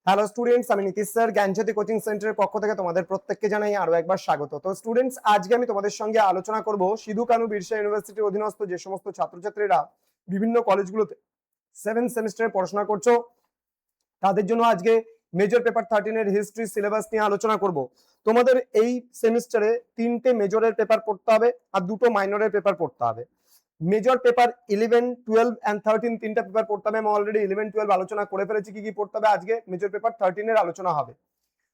Hello students, আমি Nitish sir জ্ঞানজ্যোতি coaching সেন্টারের পক্ষ থেকে তোমাদের প্রত্যেককে জানাই আরো একবার স্বাগত। তো স্টুডেন্টস, আজকে আমি তোমাদের সঙ্গে আলোচনা করব সিধু কানু বিরসা ইউনিভার্সিটির অধীনস্থ যে সমস্ত ছাত্রছাত্রীরা বিভিন্ন কলেজগুলোতে 7th সেমিস্টারে পড়াশোনা করছো তাদের জন্য আজকে মেজর পেপার 13 এর হিস্ট্রি সিলেবাস নিয়ে আলোচনা করব। তোমাদের এই সেমিস্টারে 3টে মেজরের পেপার পড়তে হবে আর 2টো মাইনরের পেপার পড়তে হবে। মেজর পেপার 11, 12 এন্ড 13 তিনটা পেপার পড়তে হবে। আমি অলরেডি 11, 12 আলোচনা করে ফেলেছি কি কি পড়তে হবে। আজকে মেজর পেপার 13 এর আলোচনা হবে।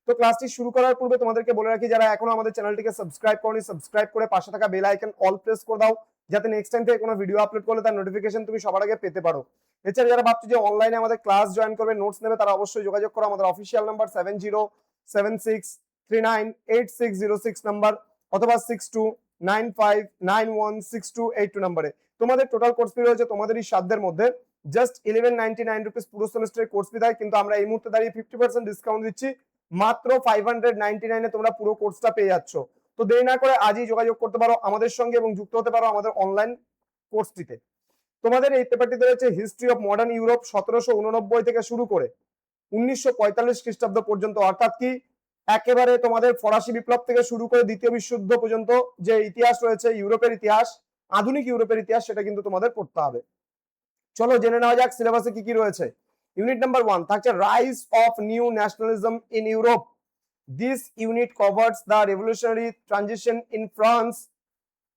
তো ক্লাসটি শুরু করার পূর্বে তোমাদেরকে বলে রাখি, যারা এখনো আমাদের চ্যানেলটিকে সাবস্ক্রাইব করনি, সাবস্ক্রাইব করে পাশে থাকা বেল আইকন অল প্রেস করে দাও, যাতে নেক্সট টাইম থেকে কোনো ভিডিও আপলোড করলে তার নোটিফিকেশন তুমি সবার আগে পেতে পারো। এছাড়া যারা ভাবছো যে অনলাইনে আমাদের ক্লাস জয়েন করবে, নোটস নেবে, তারা অবশ্যই যোগাযোগ করো আমাদের অফিসিয়াল নাম্বার 7076398606 নাম্বার অথবা 6295916282 নাম্বারে। তোমাদের টোটাল কোর্স ফি রয়েছে তোমাদের এই সাধ্যের মধ্যে জাস্ট 1199 রুপিস পুরো সেমিস্টারের কোর্স ফি দেয়, কিন্তু আমরা এই মুহূর্তে দাঁড়িয়ে 50% ডিসকাউন্ট দিচ্ছি। মাত্র 599 এ তোমরা পুরো কোর্সটা পেয়ে যাচ্ছ। তো দেরি না করে আজই যোগাযোগ করতে পারো আমাদের সঙ্গে এবং যুক্ত হতে পারো আমাদের অনলাইন কোর্সটিতে। তোমাদের এই পেপারটিতে রয়েছে হিস্ট্রি অফ মডার্ন ইউরোপ 1789 থেকে শুরু করে 1945 খ্রিস্টাব্দ পর্যন্ত, অর্থাৎ কি একেবারে তোমাদের ফরাসি বিপ্লব থেকে শুরু করে দ্বিতীয় বিশ্বযুদ্ধ পর্যন্ত যে ইতিহাস রয়েছে, ইউরোপের ইতিহাস, আধুনিক ইউরোপের ইতিহাস, সেটা কিন্তু তোমাদের পড়তে হবে। চলো জেনে নেওয়া যাক সিলেবাসে কি কি রয়েছে। ইউনিট নাম্বার 1 থাকছে rise of new nationalism in Europe. This unit covers the revolutionary transition in France,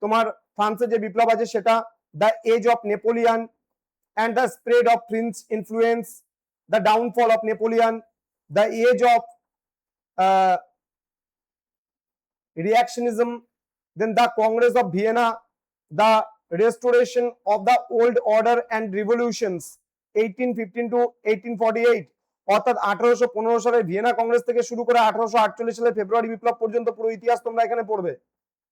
তোমার ফ্রান্সের যে বিপ্লব আছে সেটা, the age of Napoleon and the spread of French influence, the downfall of Napoleon, the age of reactionism, then the Congress of Vienna, the restoration of the old order and revolutions 1815 to 1848, অর্থাৎ 1815 সালে Vienna Congress থেকে শুরু করে 1848 সালে ফেব্রুয়ারি বিপ্লব পর্যন্ত পুরো ইতিহাস তোমরা এখানে পড়বে।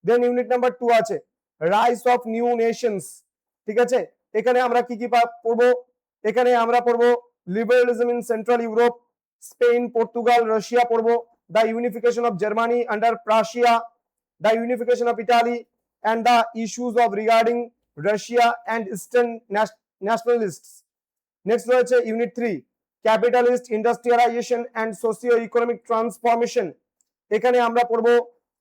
দেন ইউনিট নাম্বার 2 আছে রাইজ অফ নিউ নেশনস। ঠিক আছে, এখানে আমরা কি কি পড়বো? এখানে আমরা পড়বো liberalism in central Europe, Spain, Portugal, Russia পড়বো, the unification of Germany under Prussia, the unification of Italy and the issues of regarding Russia and Eastern nationalists. Next রয়েছে unit 3 capitalist industrialisation and socio economic transformation. এখানে আমরা পড়বো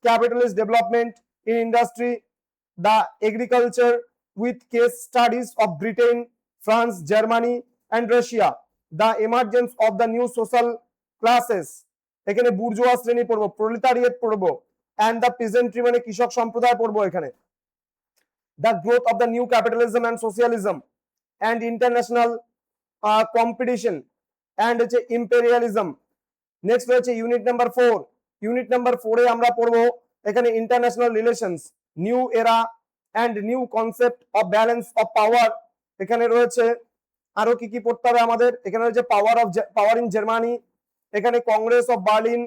capitalist development in industry, the agriculture with case studies of Britain, France, Germany and Russia, the emergence of the new social classes, এখানে bourgeois শ্রেণী পড়বো, proletariat পড়বো, and the peasantry মানে কৃষক সম্প্রদায় পড়বো এখানে, the growth of the new capitalism and socialism and international competition and হচ্ছে imperialism. নেক্সট রয়েছে ইউনিট নাম্বার 4। ইউনিট নাম্বার 4 এ আমরা পড়বো এখানে ইন্টারন্যাশনাল রিলেশনস, নিউ এরা and new concept of balance of power। এখানে রয়েছে আরো কি কি পড়তে হবে আমাদের, এখানে রয়েছে পাওয়ার ইন জার্মানি, এখানে Congress of Berlin,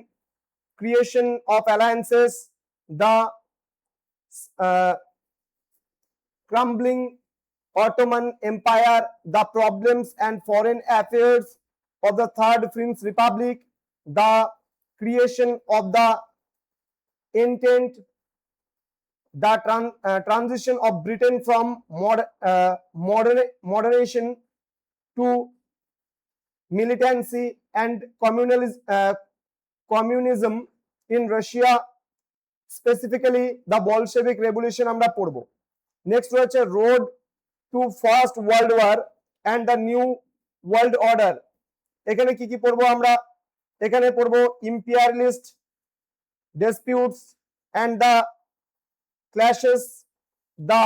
creation of alliances, the crumbling Ottoman empire, the problems and foreign affairs of the third French republic, the creation of the entente, the transition of Britain from moderation to militancy and communism in Russia, specifically the Bolshevik revolution আমরা পড়ব। Next রয়েছে road to first world war and the new world order। এখানে কি কি পড়বো আমরা? এখানে পড়বো imperialist disputes and the clashes, the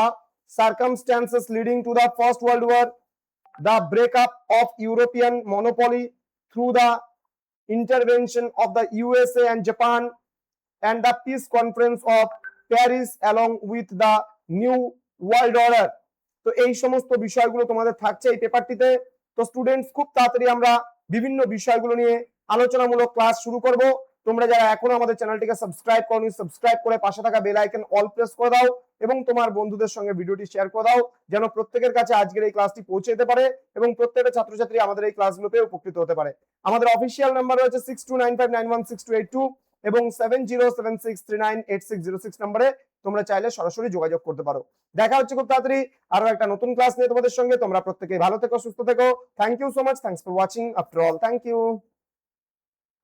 circumstances leading to the First World War, the breakup of European monopoly through the intervention of the USA and Japan, and the peace conference of Paris along with the new world order। তো এই সমস্ত বিষয়গুলো তোমাদের থাকছে এই পেপারটিতে। তো students, খুব তাড়াতাড়ি আমরা বিভিন্ন বিষয়গুলো নিয়ে আলোচনামূলক ক্লাস শুরু করব। তোমরা যারা এখনো আমাদের চ্যানেলটিকে সাবস্ক্রাইব করনি, সাবস্ক্রাইব করে পাশে থাকা বেল আইকন অল প্রেস করে দাও এবং তোমার বন্ধুদের সঙ্গে ভিডিওটি শেয়ার করে দাও, যেন প্রত্যেকের কাছে আজকের এই ক্লাসটি পৌঁছে যেতে পারে এবং প্রত্যেকটা ছাত্রছাত্রী আমাদের এই ক্লাসগুলোতে উপকৃত হতে পারে। আমাদের অফিসিয়াল নাম্বার রয়েছে 6295916282 এবং 7076398606 নম্বরে তোমরা চাইলে সরাসরি যোগাযোগ করতে পারো। দেখা হচ্ছে খুব তাড়াতাড়ি আরো একটা নতুন ক্লাস নিয়ে তোমাদের সঙ্গে। তোমরা প্রত্যেকেই ভালো থেকো, সুস্থ থেকো। Thank you so much, thanks for watching after all, thank you.